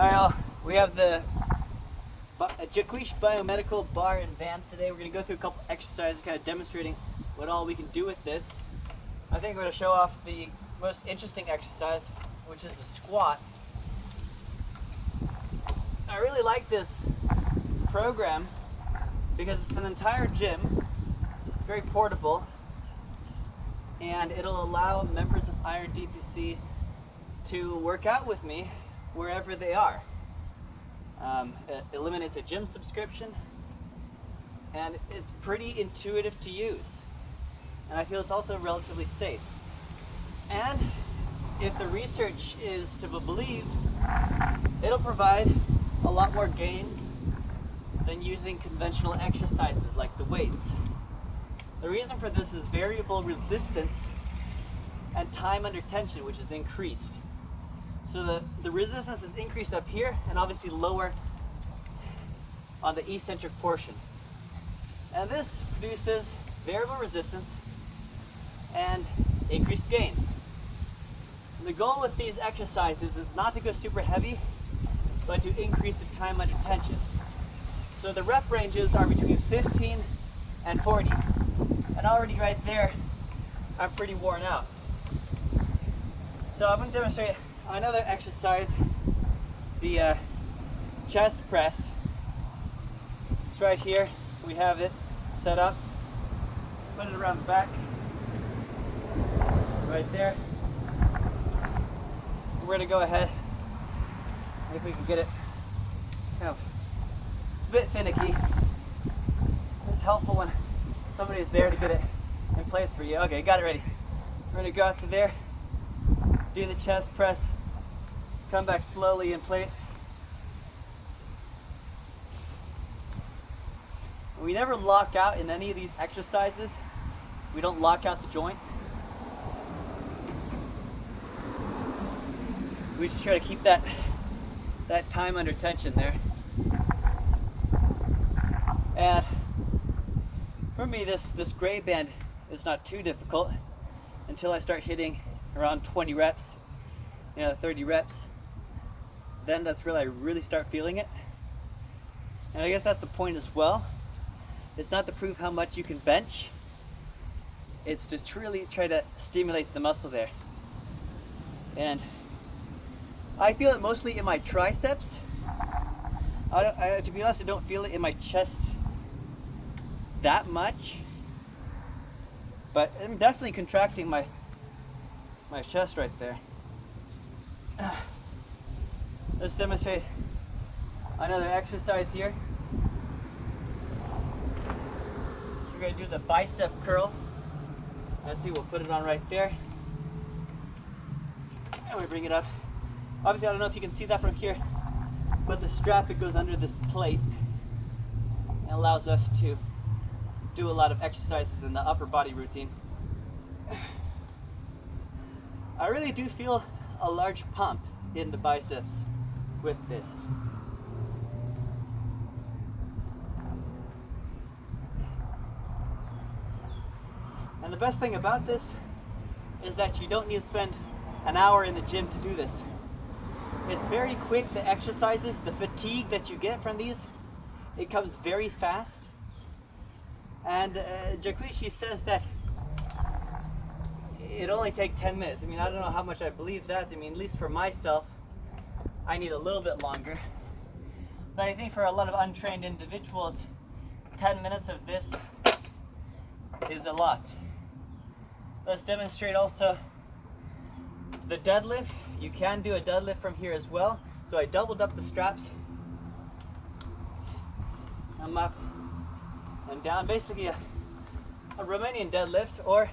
Alright, all, we have the Jaquish Biomedical bar and band today. We're going to go through a couple exercises kind of demonstrating what all we can do with this. I think we're going to show off the most interesting exercise, which is the squat. I really like this program because it's an entire gym. It's very portable, and it'll allow members of Iron DPC to work out with me wherever they are. It eliminates a gym subscription, and it's pretty intuitive to use, and I feel it's also relatively safe. And if the research is to be believed, it'll provide a lot more gains than using conventional exercises like the weights. The reason for this is variable resistance and time under tension, which is increased. So the resistance is increased up here and obviously lower on the eccentric portion. And this produces variable resistance and increased gains. And the goal with these exercises is not to go super heavy, but to increase the time under tension. So the rep ranges are between 15 and 40. And already right there, I'm pretty worn out. So I'm going to demonstrate another exercise, the chest press. It's right here. We have it set up. Put it around the back. Right there. We're going to go ahead, if we can get it kind of a bit finicky. It's helpful when somebody is there to get it in place for you. Okay, got it ready. We're going to go out to there, do the chest press, come back slowly in place. We never lock out in any of these exercises. We don't lock out the joint. We just try to keep that time under tension there. And for me, this gray band is not too difficult until I start hitting around 20 reps, 30 reps. Then that's where I really start feeling it. And I guess that's the point as well. It's not to prove how much you can bench. It's to truly try to stimulate the muscle there. And I feel it mostly in my triceps. To be honest, I don't feel it in my chest that much. But I'm definitely contracting my chest right there. Let's demonstrate another exercise here. We're going to do the bicep curl. Let's see, we'll put it on right there. And we bring it up. Obviously, I don't know if you can see that from here, but the strap, it goes under this plate and allows us to do a lot of exercises in the upper body routine. I really do feel a large pump in the biceps with this. And the best thing about this is that you don't need to spend an hour in the gym to do this. It's very quick, the exercises, the fatigue that you get from these, it comes very fast. And Jaquish says that it only takes 10 minutes. I mean, I don't know how much I believe that. I mean, at least for myself, I need a little bit longer. But I think for a lot of untrained individuals, 10 minutes of this is a lot. Let's demonstrate also the deadlift. You can do a deadlift from here as well. So I doubled up the straps. I'm up and down. Basically a Romanian deadlift, or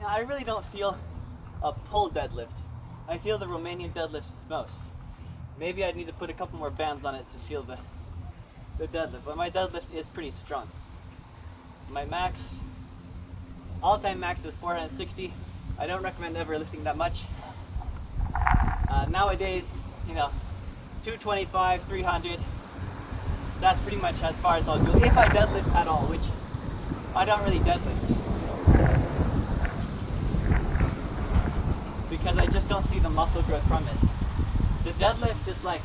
I really don't feel a pull deadlift. I feel the Romanian deadlift most. Maybe I need to put a couple more bands on it to feel the deadlift, but my deadlift is pretty strong. My max, all-time max is 460. I don't recommend ever lifting that much. Nowadays, 225, 300, that's pretty much as far as I'll go. If I deadlift at all, which I don't really deadlift. Because I just don't see the muscle growth from it. The deadlift is like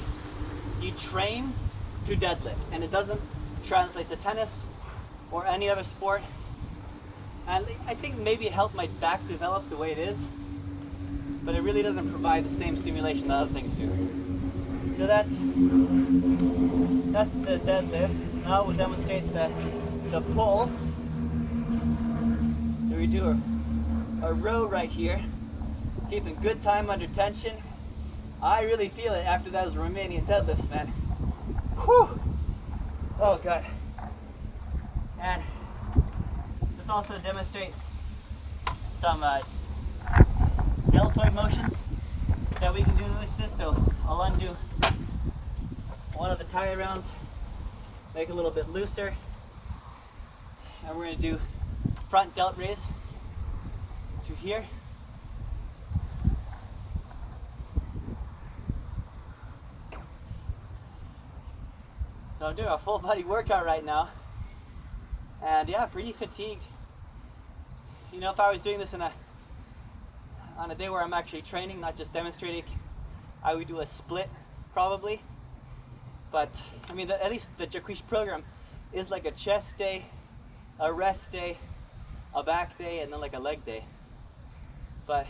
you train to deadlift, and it doesn't translate to tennis or any other sport. And I think maybe it helped my back develop the way it is, but it really doesn't provide the same stimulation that other things do. So that's the deadlift. Now we'll demonstrate the pull. So we do a row right here, keeping good time under tension. I really feel it after those Romanian deadlifts, man. Whew! Oh God. And this also demonstrates some deltoid motions that we can do with this. So I'll undo one of the tie rounds, make it a little bit looser, and we're going to do front delt raise to here. So I'm doing a full body workout right now, and yeah, pretty fatigued. You know, if I was doing this on a day where I'm actually training, not just demonstrating, I would do a split probably. But I mean, at least the Jaquish program is like a chest day, a rest day, a back day, and then like a leg day. But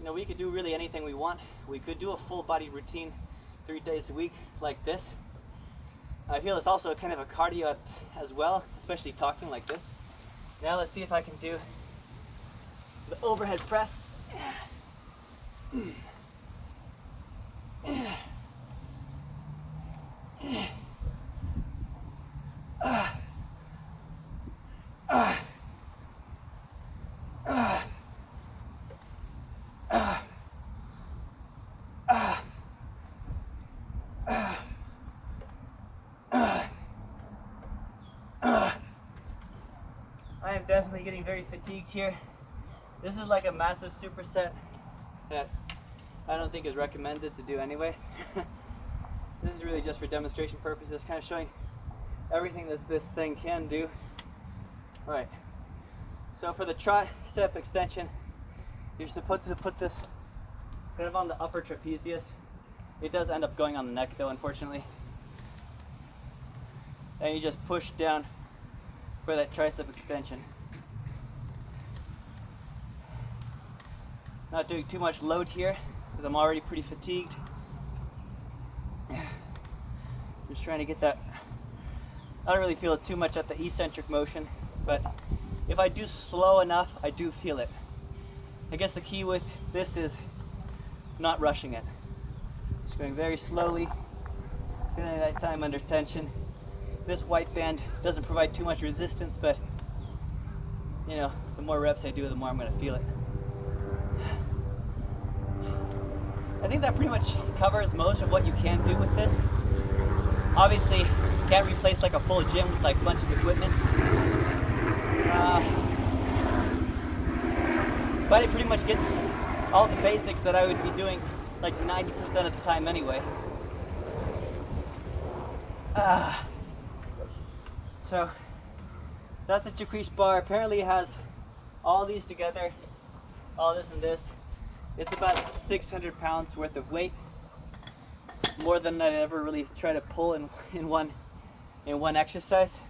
you know, we could do really anything we want. We could do a full body routine 3 days a week like this. I feel it's also kind of a cardio as well, especially talking like this. Now let's see if I can do the overhead press. I am definitely getting very fatigued here. This is like a massive superset that I don't think is recommended to do anyway. This is really just for demonstration purposes, kind of showing everything that this thing can do. Alright, so for the tricep extension, you're supposed to put this kind of on the upper trapezius. It does end up going on the neck though, unfortunately. And you just push down for that tricep extension. Not doing too much load here because I'm already pretty fatigued. Just trying to get that. I don't really feel it too much at the eccentric motion, but if I do slow enough, I do feel it. I guess the key with this is not rushing it. Just going very slowly, feeling that time under tension. This white band doesn't provide too much resistance, but you know, the more reps I do, the more I'm going to feel it. I think that pretty much covers most of what you can do with this. Obviously, you can't replace like a full gym with like a bunch of equipment. But it pretty much gets all the basics that I would be doing like 90% of the time anyway. So that's the Jaquish bar. Apparently it has all these together, all this and this. It's about 600 pounds worth of weight, more than I'd ever really try to pull in one exercise.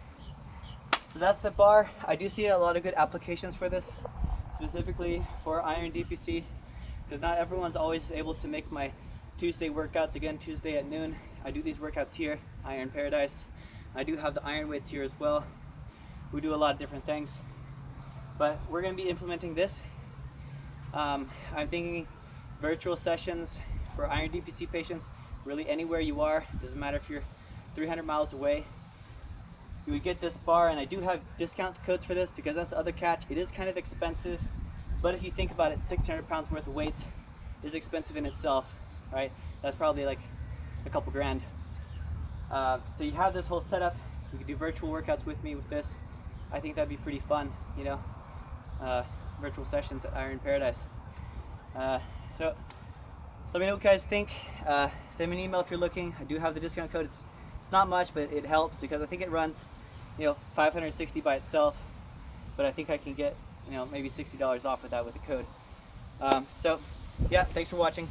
So that's the bar. I do see a lot of good applications for this, specifically for iron DPC, because not everyone's always able to make my Tuesday workouts. Again, Tuesday at noon, I do these workouts here, Iron Paradise. I do have the iron weights here as well. We do a lot of different things, but we're going to be implementing this. I'm thinking virtual sessions for iron DPC patients, really anywhere you are. Doesn't matter if you're 300 miles away. You would get this bar, and I do have discount codes for this because that's the other catch. It is kind of expensive, but if you think about it, 600 pounds worth of weights is expensive in itself, right? That's probably like a couple grand. So you have this whole setup. You can do virtual workouts with me with this. I think that'd be pretty fun, you know, virtual sessions at Iron Paradise. So let me know what you guys think. Send me an email if you're looking. I do have the discount code. It's not much, but it helps because I think it runs, you know, $560 by itself, but I think I can get, you know, maybe $60 off of that with the code. So yeah, thanks for watching.